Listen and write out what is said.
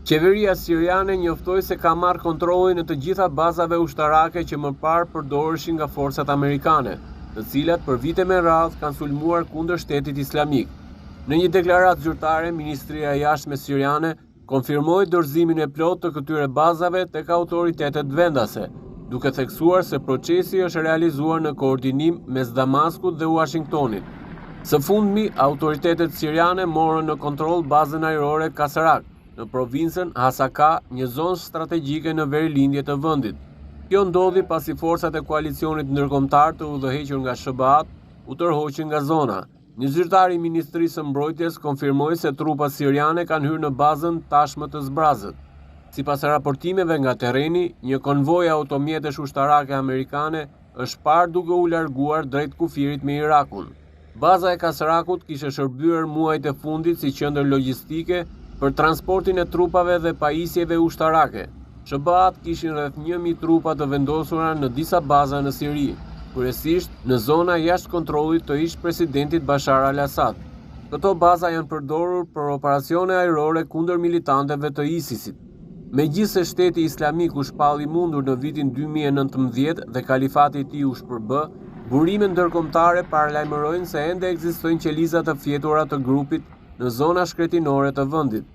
Qeveria siriane njoftoi se ka marrë kontrollin në të gjitha bazave ushtarake që më parë përdoreshin nga forcat amerikane, të cilat për vite me radhë kanë sulmuar kundër shtetit islamik. Në një deklaratë zyrtare, Ministria e Jashtme siriane konfirmoi dorëzimin e plotë të këtyre bazave tek autoritetet vendase, duke theksuar se procesi është realizuar në koordinim mes Damaskut dhe Washingtonit. Së fundmi, autoritetet siriane morën në kontroll bazën ajrore Kasarak, në provincën Hasaka, një zonë strategjike në verilindje të vendit. Kjo ndodhi pasi forcat e koalicionit ndërkombëtar të udhëhequr nga SBA-t u tërhoqën nga zona. Një zyrtar i Ministrisë së Mbrojtjes konfirmoi se trupat siriane kanë hyrë në bazën tashmë të zbrazët. Sipas raportimeve nga terreni, një konvoj automjetesh ushtarake amerikane është parë duke u larguar drejt kufirit me Irakun. Baza e Kasarakut kishte shërbyer muajt e fundit si qendër logjistike për transportin e trupave dhe pajisjeve ushtarake. SBA-t kishin rreth 1000 trupa të vendosura në disa baza në Siri, kryesisht në zona jashtë kontrollit të ish-presidentit Bashar al-Assad. Këto baza janë përdorur për operacione ajrore kundër militantëve të ISIS-it. Megjithse shteti islamik u shpalli mundur në vitin 2019 dhe kalifati i tij u shpërbë, burimet ndërkombëtare paralajmërojnë se ende ekzistojnë qeliza të fjetura të grupit në zona shkretinore të vendit.